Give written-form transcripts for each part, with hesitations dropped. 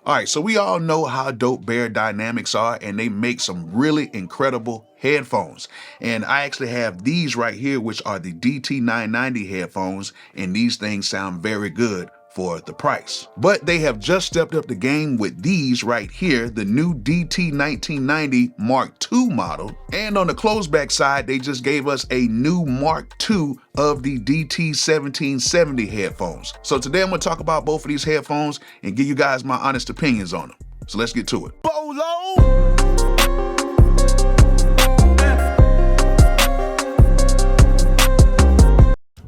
All right, so we all know how dope Beyerdynamics are, and they make some really incredible headphones. And I actually have these right here, which are the DT990 headphones, and these things sound very good for the price. But they have just stepped up the game with these right here, the new DT1990 Mark II model. And on the closeback side, they just gave us a new Mark II of the DT1770 headphones. So today I'm gonna talk about both of these headphones and give you guys my honest opinions on them. So let's get to it. Bolo!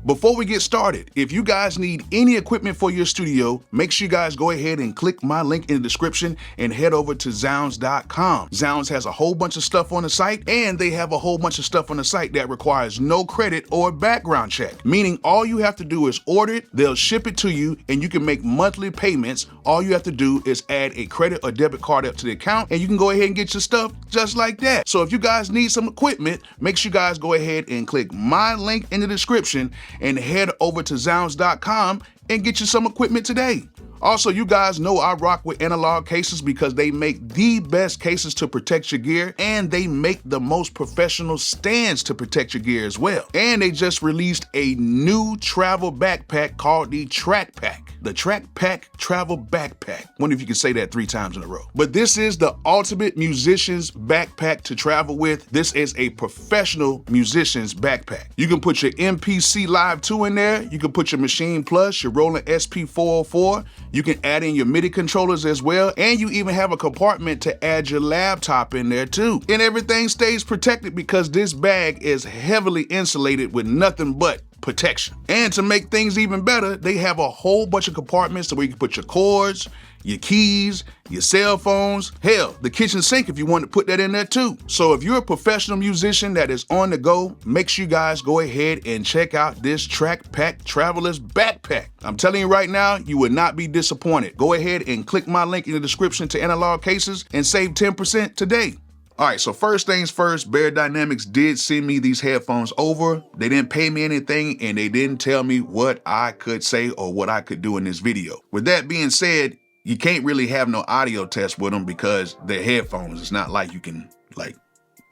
Before we get started, if you guys need any equipment for your studio, make sure you guys go ahead and click my link in the description and head over to Zounds.com. Zounds has a whole bunch of stuff on the site, and they have a whole bunch of stuff on the site that requires no credit or background check, meaning all you have to do is order it, they'll ship it to you, and you can make monthly payments. All you have to do is add a credit or debit card up to the account, and you can go ahead and get your stuff just like that. So if you guys need some equipment, make sure you guys go ahead and click my link in the description and head over to Zounds.com and get you some equipment today. Also, you guys know I rock with Analog Cases because they make the best cases to protect your gear, and they make the most professional stands to protect your gear as well. And they just released a new travel backpack called the Track Pack. The Track Pack Travel Backpack. Wonder if you can say that 3 times in a row. But this is the ultimate musician's backpack to travel with. This is a professional musician's backpack. You can put your MPC Live 2 in there. You can put your Machine Plus, your Roland SP404. You can add in your MIDI controllers as well, and you even have a compartment to add your laptop in there too. And everything stays protected because this bag is heavily insulated with nothing but protection. And to make things even better, they have a whole bunch of compartments where you can put your cords, your keys, your cell phones, hell, the kitchen sink if you want to put that in there too. So if you're a professional musician that is on the go, make sure you guys go ahead and check out this Track Pack Traveler's Backpack. I'm telling you right now, you will not be disappointed. Go ahead and click my link in the description to Analog Cases and save 10% today. All right, so first things first, Beyerdynamics did send me these headphones over. They didn't pay me anything, and they didn't tell me what I could say or what I could do in this video. With that being said, you can't really have no audio test with them because they're headphones. It's not like you can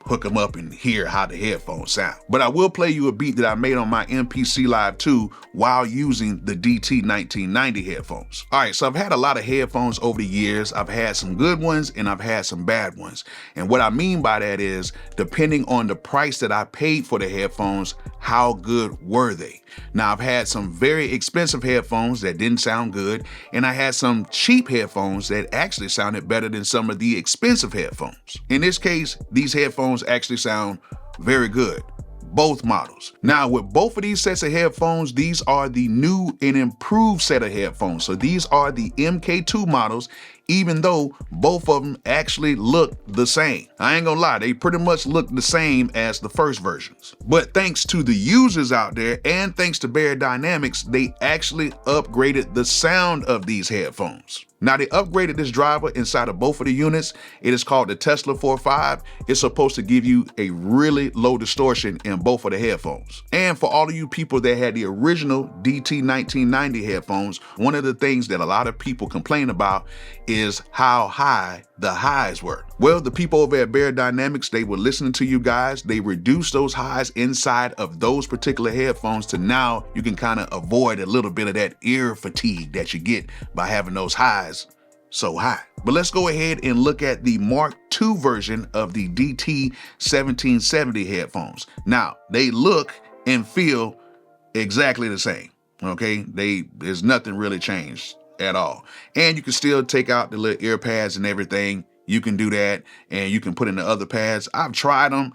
hook them up and hear how the headphones sound. But I will play you a beat that I made on my MPC Live 2 while using the DT1990 headphones. All right, so I've had a lot of headphones over the years. I've had some good ones and I've had some bad ones. And what I mean by that is, depending on the price that I paid for the headphones, how good were they? Now, I've had some very expensive headphones that didn't sound good, and I had some cheap headphones that actually sounded better than some of the expensive headphones. In this case, these headphones actually sound very good, both models. Now, with both of these sets of headphones, these are the new and improved set of headphones. So these are the MK2 models, even though both of them actually look the same. I ain't gonna lie, they pretty much look the same as the first versions. But thanks to the users out there and thanks to Beyerdynamics, they actually upgraded the sound of these headphones. Now, they upgraded this driver inside of both of the units. It is called the Tesla 45. It's supposed to give you a really low distortion in both of the headphones. And for all of you people that had the original DT1990 headphones, one of the things that a lot of people complain about is how high the highs were. Well, the people over at Beyerdynamics, they were listening to you guys. They reduced those highs inside of those particular headphones to now you can kind of avoid a little bit of that ear fatigue that you get by having those highs so high. But let's go ahead and look at the Mark II version of the DT1770 headphones. Now, they look and feel exactly the same, okay? There's nothing really changed at all. And you can still take out the little ear pads and everything. You can do that, and you can put in the other pads. I've tried them.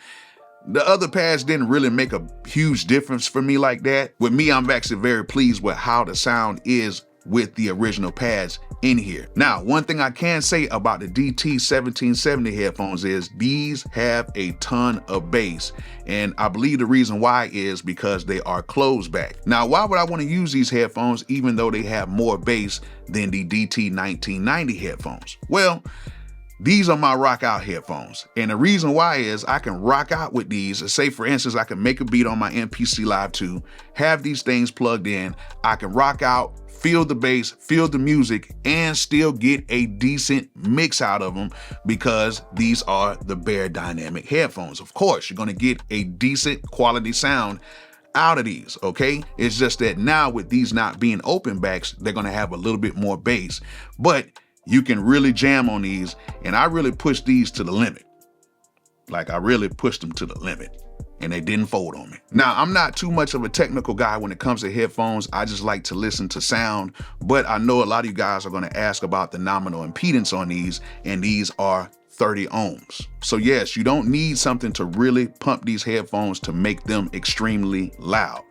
The other pads didn't really make a huge difference for me like that. With me, I'm actually very pleased with how the sound is with the original pads in here. Now, one thing I can say about the DT1770 headphones is these have a ton of bass, and I believe the reason why is because they are closed back. Now, why would I want to use these headphones even though they have more bass than the DT1990 headphones? Well, These are my rock out headphones. And the reason why is I can rock out with these. Say for instance, I can make a beat on my MPC Live 2, have these things plugged in. I can rock out, feel the bass, feel the music, and still get a decent mix out of them because these are the Beyerdynamic headphones. Of course, you're gonna get a decent quality sound out of these, okay? It's just that now with these not being open backs, they're gonna have a little bit more bass, but you can really jam on these, and I really pushed these to the limit. Like I really pushed them to the limit, and they didn't fold on me. Now, I'm not too much of a technical guy when it comes to headphones. I just like to listen to sound, but I know a lot of you guys are gonna ask about the nominal impedance on these, and these are 30 ohms. So yes, you don't need something to really pump these headphones to make them extremely loud.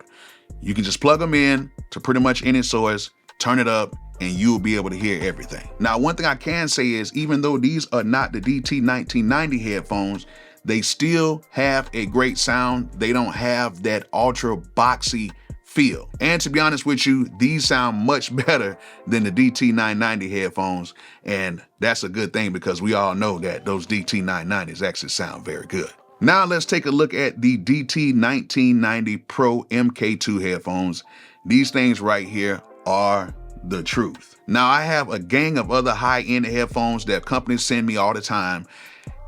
You can just plug them in to pretty much any source, turn it up, and you'll be able to hear everything. Now, one thing I can say is even though these are not the DT1990 headphones, they still have a great sound. They don't have that ultra boxy feel. And to be honest with you, these sound much better than the DT990 headphones. And that's a good thing because we all know that those DT990s actually sound very good. Now let's take a look at the DT1990 Pro Mk2 headphones. These things right here are the truth. Now I have a gang of other high-end headphones that companies send me all the time.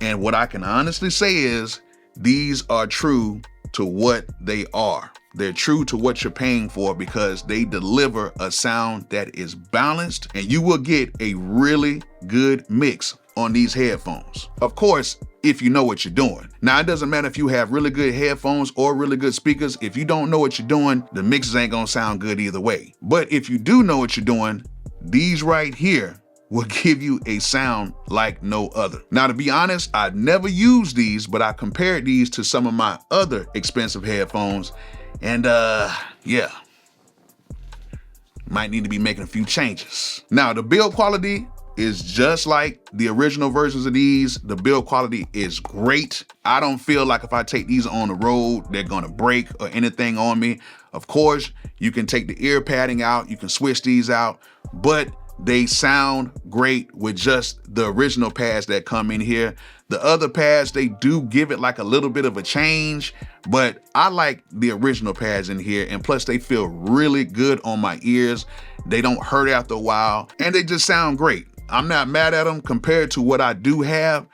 And what I can honestly say is these are true to what they are. They're true to what you're paying for because they deliver a sound that is balanced and you will get a really good mix on these headphones. Of course, if you know what you're doing. Now, it doesn't matter if you have really good headphones or really good speakers. If you don't know what you're doing, the mixes ain't gonna sound good either way. But if you do know what you're doing, these right here will give you a sound like no other. Now, to be honest, I never used these, but I compared these to some of my other expensive headphones. And yeah, might need to be making a few changes. Now, the build quality is just like the original versions of these. The build quality is great. I don't feel like if I take these on the road, they're gonna break or anything on me. Of course, you can take the ear padding out, you can switch these out, but they sound great with just the original pads that come in here. The other pads, they do give it like a little bit of a change, but I like the original pads in here, and plus they feel really good on my ears. They don't hurt after a while, and they just sound great. I'm not mad at them compared to what I do have.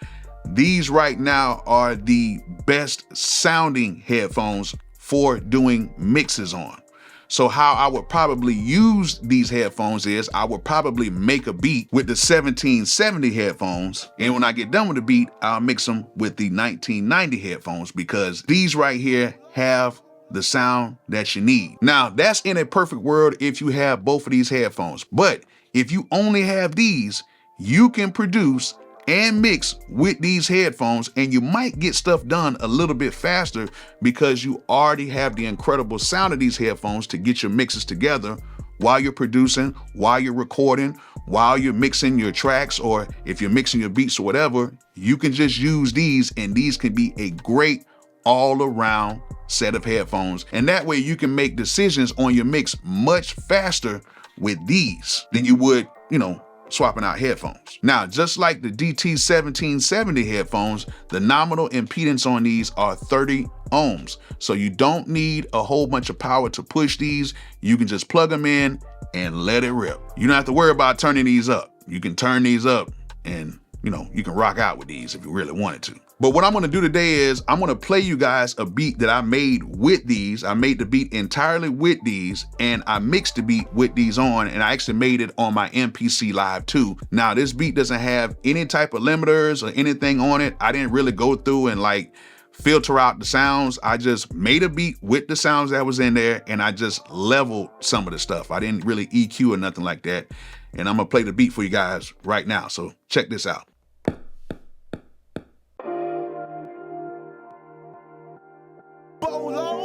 These right now are the best sounding headphones for doing mixes on. So how I would probably use these headphones is I would probably make a beat with the 1770 headphones. And when I get done with the beat, I'll mix them with the 1990 headphones because these right here have the sound that you need. Now, that's in a perfect world if you have both of these headphones. But if you only have these, you can produce and mix with these headphones, and you might get stuff done a little bit faster because you already have the incredible sound of these headphones to get your mixes together while you're producing, while you're recording, while you're mixing your tracks, or if you're mixing your beats or whatever, you can just use these, and these can be a great all-around set of headphones. And that way you can make decisions on your mix much faster with these than you would, swapping out headphones. Now, just like the DT1770 headphones, the nominal impedance on these are 30 ohms. So you don't need a whole bunch of power to push these. You can just plug them in and let it rip. You don't have to worry about turning these up. You can turn these up and, you can rock out with these if you really wanted to. But what I'm gonna do today is I'm gonna play you guys a beat that I made with these. I made the beat entirely with these, and I mixed the beat with these on, and I actually made it on my MPC Live 2. Now, this beat doesn't have any type of limiters or anything on it. I didn't really go through and filter out the sounds. I just made a beat with the sounds that was in there, and I just leveled some of the stuff. I didn't really EQ or nothing like that. And I'm gonna play the beat for you guys right now. So check this out. Bolo.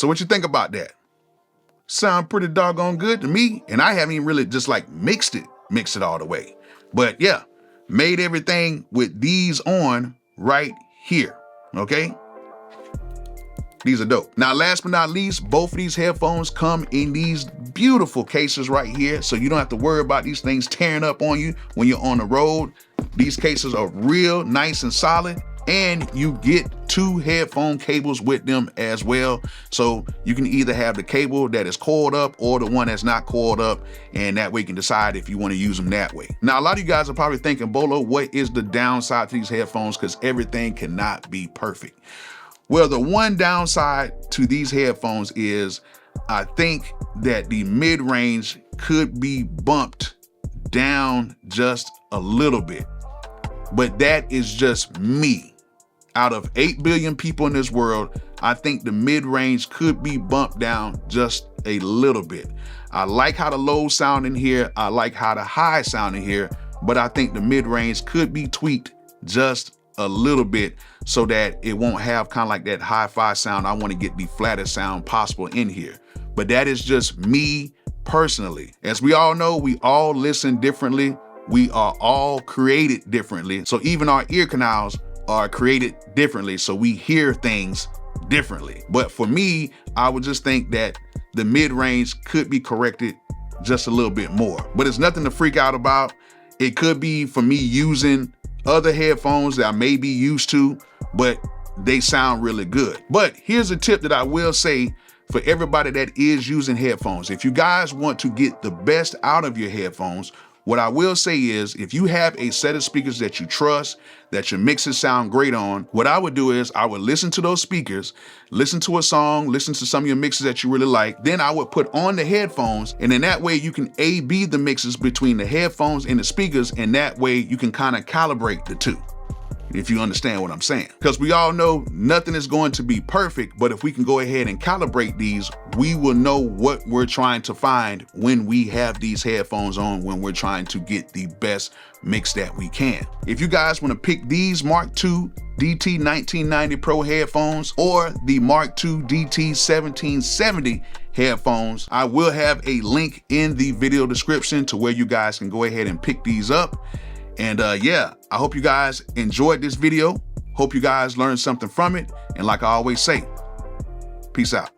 So what you think about that? Sound pretty doggone good to me, and I haven't even really just like mixed it all the way. But yeah, made everything with these on right here, okay? These are dope. Now, last but not least, both of these headphones come in these beautiful cases right here, so you don't have to worry about these things tearing up on you when you're on the road. These cases are real nice and solid, and you get 2 headphone cables with them as well. So you can either have the cable that is coiled up or the one that's not coiled up, and that way you can decide if you want to use them that way. Now, a lot of you guys are probably thinking, Bolo, what is the downside to these headphones? Because everything cannot be perfect. Well, the one downside to these headphones is I think that the mid-range could be bumped down just a little bit. But that is just me. Out of 8 billion people in this world, I think the mid-range could be bumped down just a little bit. I like how the lows sound in here. I like how the highs sound in here, but I think the mid-range could be tweaked just a little bit so that it won't have kind of like that hi-fi sound. I want to get the flattest sound possible in here. But that is just me personally. As we all know, we all listen differently. We are all created differently. So even our ear canals are created differently. So we hear things differently. But for me, I would just think that the mid-range could be corrected just a little bit more. But it's nothing to freak out about. It could be for me using other headphones that I may be used to, but they sound really good. But here's a tip that I will say for everybody that is using headphones. If you guys want to get the best out of your headphones, what I will say is if you have a set of speakers that you trust, that your mixes sound great on, what I would do is I would listen to those speakers, listen to a song, listen to some of your mixes that you really like. Then I would put on the headphones, and in that way you can A/B the mixes between the headphones and the speakers, and that way you can kind of calibrate the two, if you understand what I'm saying. Because we all know nothing is going to be perfect, but if we can go ahead and calibrate these, we will know what we're trying to find when we have these headphones on, when we're trying to get the best mix that we can. If you guys want to pick these Mark II DT1990 Pro headphones or the Mark II DT1770 headphones, I will have a link in the video description to where you guys can go ahead and pick these up. And yeah, I hope you guys enjoyed this video. Hope you guys learned something from it. And like I always say, peace out.